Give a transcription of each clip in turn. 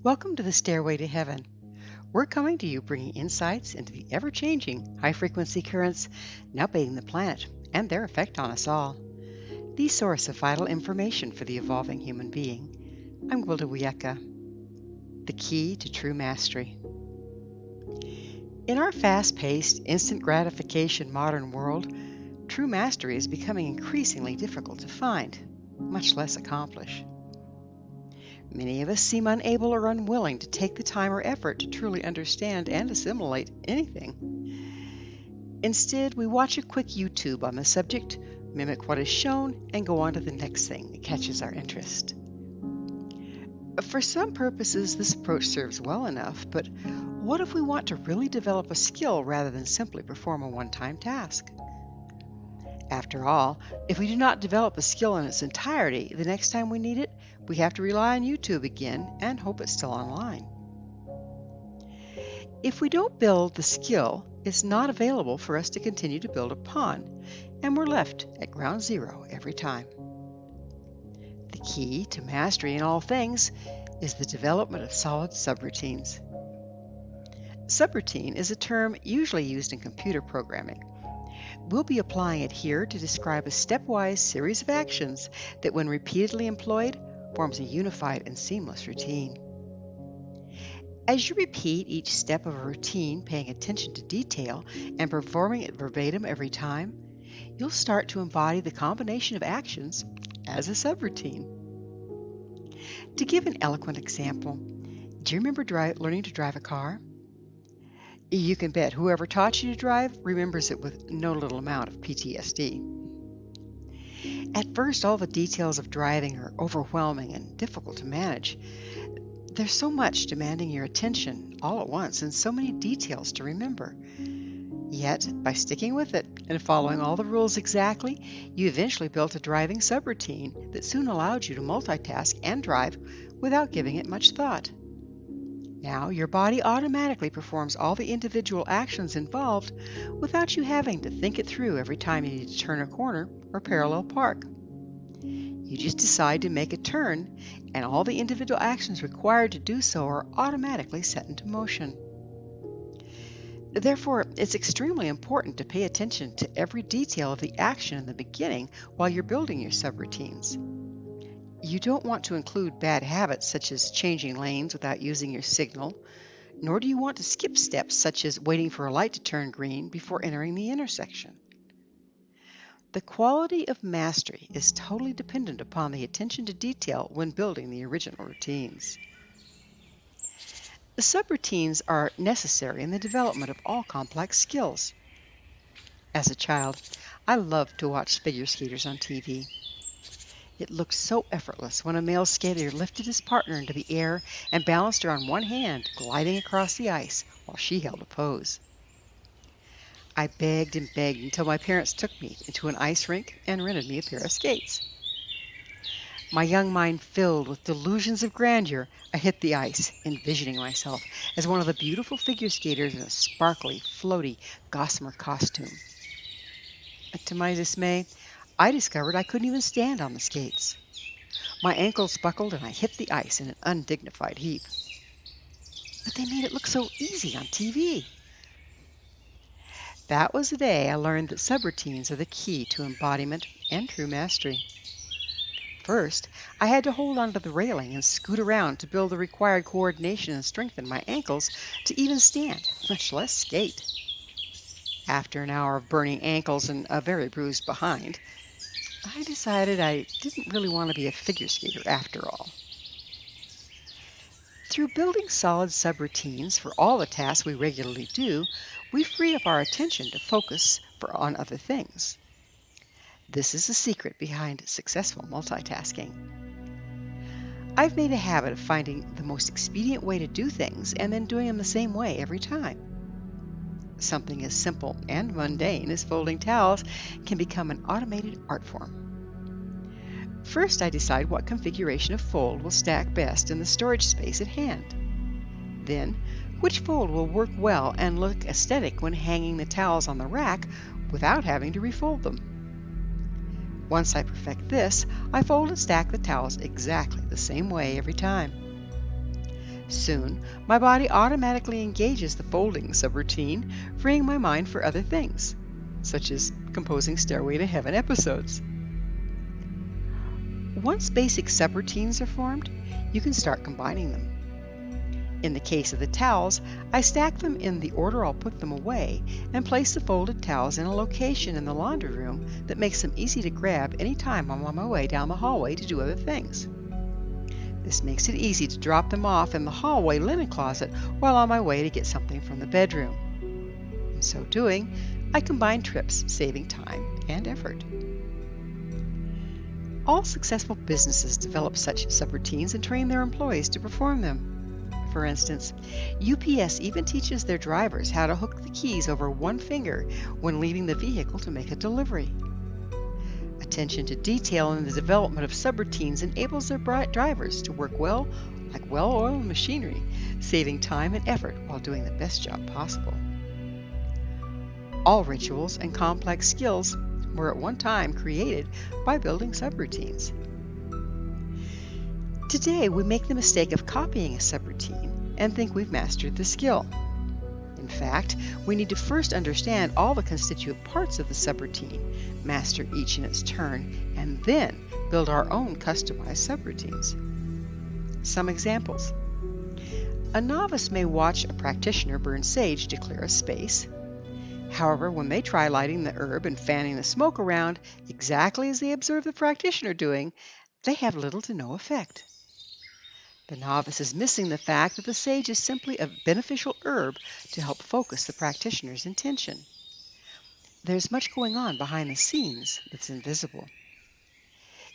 Welcome to the Stairway to Heaven. We're coming to you bringing insights into the ever-changing high-frequency currents now bathing the planet and their effect on us all. The source of vital information for the evolving human being. I'm Gwilda Wiyaka. The key to true mastery. In our fast-paced, instant gratification modern world, true mastery is becoming increasingly difficult to find, much less accomplish. Many of us seem unable or unwilling to take the time or effort to truly understand and assimilate anything. Instead, we watch a quick YouTube on the subject, mimic what is shown, and go on to the next thing that catches our interest. For some purposes, this approach serves well enough, but what if we want to really develop a skill rather than simply perform a one-time task? After all, if we do not develop a skill in its entirety, the next time we need it, we have to rely on YouTube again and hope it's still online. If we don't build the skill, it's not available for us to continue to build upon, and we're left at ground zero every time. The key to mastery in all things is the development of solid subroutines. Subroutine is a term usually used in computer programming. We'll be applying it here to describe a stepwise series of actions that, when repeatedly employed, forms a unified and seamless routine. As you repeat each step of a routine, paying attention to detail and performing it verbatim every time, you'll start to embody the combination of actions as a subroutine. To give an eloquent example, do you remember learning to drive a car? You can bet whoever taught you to drive remembers it with no little amount of PTSD. At first, all the details of driving are overwhelming and difficult to manage. There's so much demanding your attention all at once and so many details to remember. Yet, by sticking with it and following all the rules exactly, you eventually built a driving subroutine that soon allowed you to multitask and drive without giving it much thought. Now, your body automatically performs all the individual actions involved without you having to think it through every time you need to turn a corner or parallel park. You just decide to make a turn, and all the individual actions required to do so are automatically set into motion. Therefore, it's extremely important to pay attention to every detail of the action in the beginning while you're building your subroutines. You don't want to include bad habits such as changing lanes without using your signal, nor do you want to skip steps such as waiting for a light to turn green before entering the intersection. The quality of mastery is totally dependent upon the attention to detail when building the original routines. The subroutines are necessary in the development of all complex skills. As a child, I loved to watch figure skaters on TV. It looked so effortless when a male skater lifted his partner into the air and balanced her on one hand, gliding across the ice while she held a pose. I begged and begged until my parents took me into an ice rink and rented me a pair of skates. My young mind filled with delusions of grandeur, I hit the ice, envisioning myself as one of the beautiful figure skaters in a sparkly, floaty gossamer costume. To my dismay, I discovered I couldn't even stand on the skates. My ankles buckled and I hit the ice in an undignified heap. But they made it look so easy on TV. That was the day I learned that subroutines are the key to embodiment and true mastery. First, I had to hold onto the railing and scoot around to build the required coordination and strengthen my ankles to even stand, much less skate. After an hour of burning ankles and a very bruised behind, I decided I didn't really want to be a figure skater after all. Through building solid subroutines for all the tasks we regularly do, we free up our attention to focus on other things. This is the secret behind successful multitasking. I've made a habit of finding the most expedient way to do things and then doing them the same way every time. Something as simple and mundane as folding towels can become an automated art form. First, I decide what configuration of fold will stack best in the storage space at hand. Then, which fold will work well and look aesthetic when hanging the towels on the rack without having to refold them. Once I perfect this, I fold and stack the towels exactly the same way every time. Soon, my body automatically engages the folding subroutine, freeing my mind for other things, such as composing Stairway to Heaven episodes. Once basic subroutines are formed, you can start combining them. In the case of the towels, I stack them in the order I'll put them away and place the folded towels in a location in the laundry room that makes them easy to grab anytime I'm on my way down the hallway to do other things. This makes it easy to drop them off in the hallway linen closet while on my way to get something from the bedroom. In so doing, I combine trips, saving time and effort. All successful businesses develop such subroutines and train their employees to perform them. For instance, UPS even teaches their drivers how to hook the keys over one finger when leaving the vehicle to make a delivery. Attention to detail in the development of subroutines enables their drivers to work well like well-oiled machinery, saving time and effort while doing the best job possible. All rituals and complex skills were at one time created by building subroutines. Today, we make the mistake of copying a subroutine and think we've mastered the skill. In fact, we need to first understand all the constituent parts of the subroutine, master each in its turn, and then build our own customized subroutines. Some examples. A novice may watch a practitioner burn sage to clear a space. However, when they try lighting the herb and fanning the smoke around, exactly as they observe the practitioner doing, they have little to no effect. The novice is missing the fact that the sage is simply a beneficial herb to help focus the practitioner's intention. There's much going on behind the scenes that's invisible.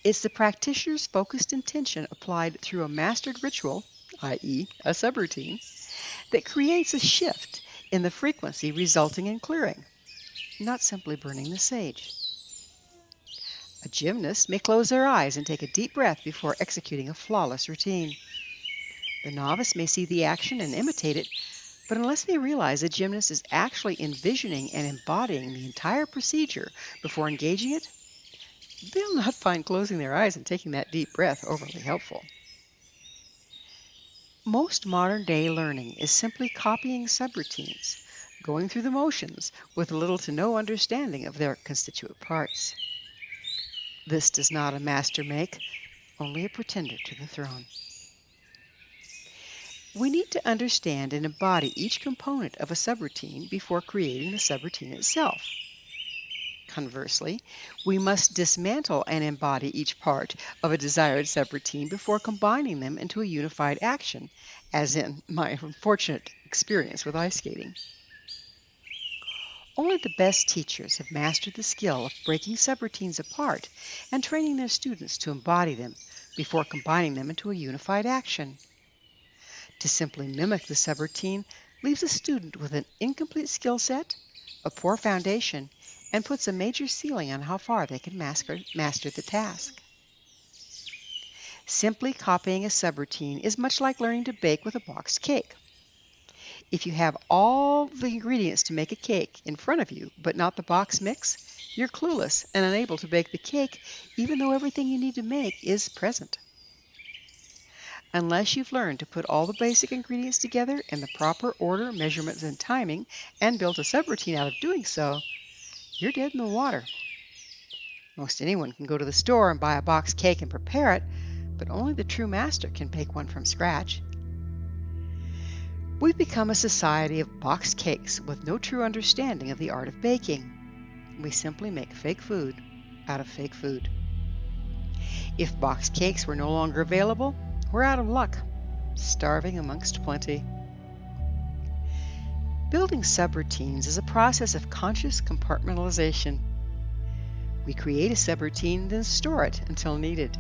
It's the practitioner's focused intention applied through a mastered ritual, i.e., a subroutine, that creates a shift in the frequency resulting in clearing, not simply burning the sage. A gymnast may close their eyes and take a deep breath before executing a flawless routine. The novice may see the action and imitate it, but unless they realize the gymnast is actually envisioning and embodying the entire procedure before engaging it, they'll not find closing their eyes and taking that deep breath overly helpful. Most modern-day learning is simply copying subroutines, going through the motions with little to no understanding of their constituent parts. This does not a master make, only a pretender to the throne. We need to understand and embody each component of a subroutine before creating the subroutine itself. Conversely, we must dismantle and embody each part of a desired subroutine before combining them into a unified action, as in my unfortunate experience with ice skating. Only the best teachers have mastered the skill of breaking subroutines apart and training their students to embody them before combining them into a unified action. To simply mimic the subroutine leaves a student with an incomplete skill set, a poor foundation, and puts a major ceiling on how far they can master the task. Simply copying a subroutine is much like learning to bake with a boxed cake. If you have all the ingredients to make a cake in front of you, but not the box mix, you're clueless and unable to bake the cake, even though everything you need to make is present. Unless you've learned to put all the basic ingredients together in the proper order, measurements, and timing, and built a subroutine out of doing so, you're dead in the water. Most anyone can go to the store and buy a boxed cake and prepare it, but only the true master can bake one from scratch. We've become a society of boxed cakes with no true understanding of the art of baking. We simply make fake food out of fake food. If boxed cakes were no longer available, we're out of luck, starving amongst plenty. Building subroutines is a process of conscious compartmentalization. We create a subroutine, then store it until needed.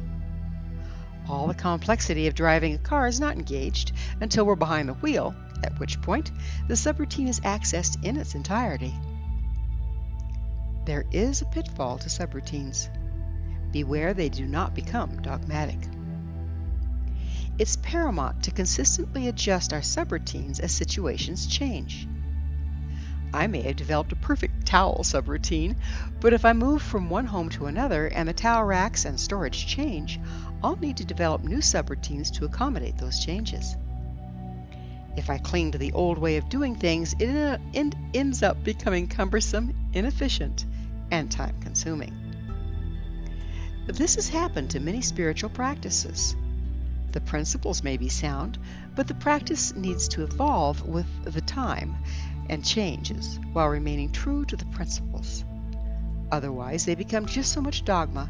All the complexity of driving a car is not engaged until we're behind the wheel, at which point the subroutine is accessed in its entirety. There is a pitfall to subroutines. Beware they do not become dogmatic. It's paramount to consistently adjust our subroutines as situations change. I may have developed a perfect towel subroutine, but if I move from one home to another and the towel racks and storage change, I'll need to develop new subroutines to accommodate those changes. If I cling to the old way of doing things, it ends up becoming cumbersome, inefficient, and time-consuming. This has happened to many spiritual practices. The principles may be sound, but the practice needs to evolve with the time and changes while remaining true to the principles. Otherwise, they become just so much dogma,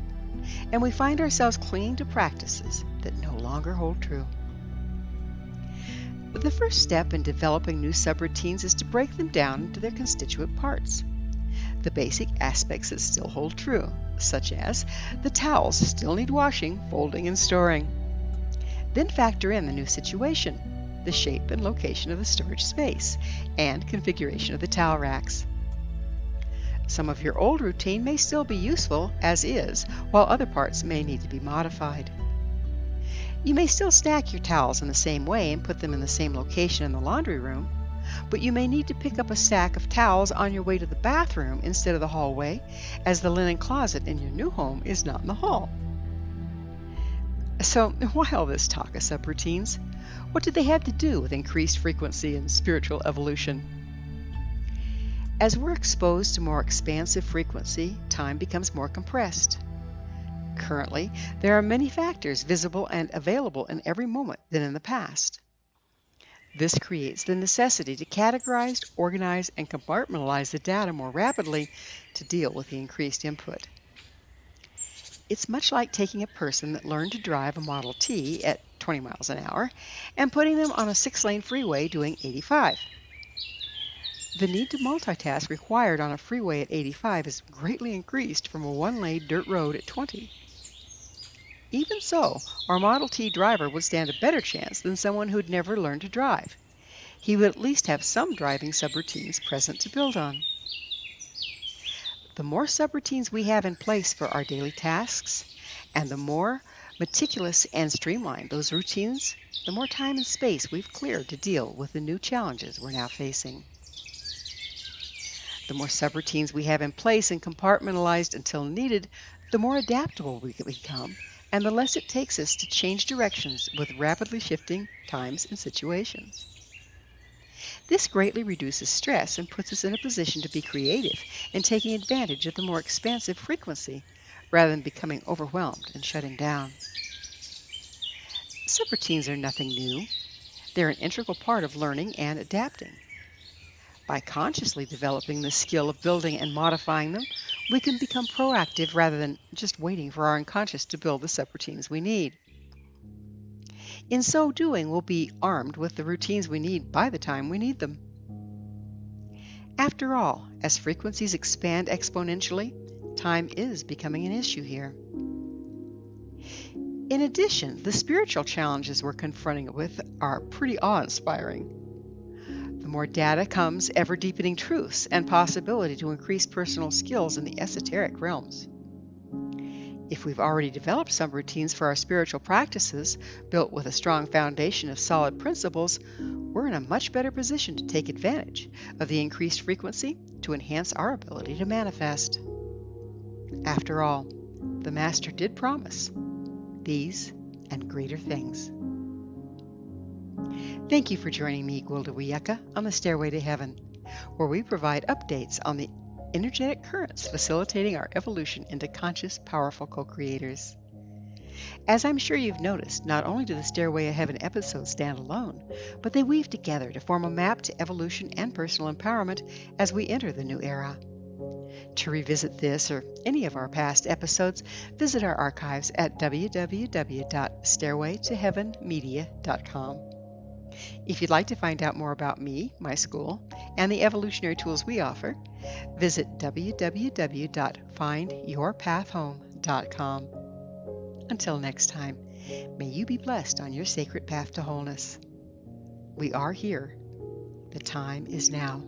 and we find ourselves clinging to practices that no longer hold true. The first step in developing new subroutines is to break them down into their constituent parts. The basic aspects that still hold true, such as the towels still need washing, folding, and storing. Then factor in the new situation, the shape and location of the storage space, and configuration of the towel racks. Some of your old routine may still be useful as is, while other parts may need to be modified. You may still stack your towels in the same way and put them in the same location in the laundry room, but you may need to pick up a stack of towels on your way to the bathroom instead of the hallway, as the linen closet in your new home is not in the hall. So, why all this talk of subroutines? What do they have to do with increased frequency and spiritual evolution? As we're exposed to more expansive frequency, time becomes more compressed. Currently, there are many factors visible and available in every moment than in the past. This creates the necessity to categorize, organize, and compartmentalize the data more rapidly to deal with the increased input. It's much like taking a person that learned to drive a Model T at 20 miles an hour and putting them on a 6-lane freeway doing 85. The need to multitask required on a freeway at 85 is greatly increased from a 1-lane dirt road at 20. Even so, our Model T driver would stand a better chance than someone who'd never learned to drive. He would at least have some driving subroutines present to build on. The more subroutines we have in place for our daily tasks, and the more meticulous and streamlined those routines, the more time and space we've cleared to deal with the new challenges we're now facing. The more subroutines we have in place and compartmentalized until needed, the more adaptable we become, and the less it takes us to change directions with rapidly shifting times and situations. This greatly reduces stress and puts us in a position to be creative in taking advantage of the more expansive frequency, rather than becoming overwhelmed and shutting down. Subroutines are nothing new. They're an integral part of learning and adapting. By consciously developing the skill of building and modifying them, we can become proactive rather than just waiting for our unconscious to build the subroutines we need. In so doing, we'll be armed with the routines we need by the time we need them. After all, as frequencies expand exponentially, time is becoming an issue here. In addition, the spiritual challenges we're confronting with are pretty awe-inspiring. The more data comes ever-deepening truths and possibility to increase personal skills in the esoteric realms. If we've already developed some routines for our spiritual practices, built with a strong foundation of solid principles, we're in a much better position to take advantage of the increased frequency to enhance our ability to manifest. After all, the Master did promise these and greater things. Thank you for joining me, Gwilda Wiyaka, on the Stairway to Heaven, where we provide updates on the energetic currents facilitating our evolution into conscious, powerful co-creators. As I'm sure you've noticed, not only do the Stairway to Heaven episodes stand alone, but they weave together to form a map to evolution and personal empowerment as we enter the new era. To revisit this or any of our past episodes, visit our archives at www.stairwaytoheavenmedia.com. If you'd like to find out more about me, my school, and the evolutionary tools we offer, visit www.findyourpathhome.com. Until next time, may you be blessed on your sacred path to wholeness. We are here. The time is now.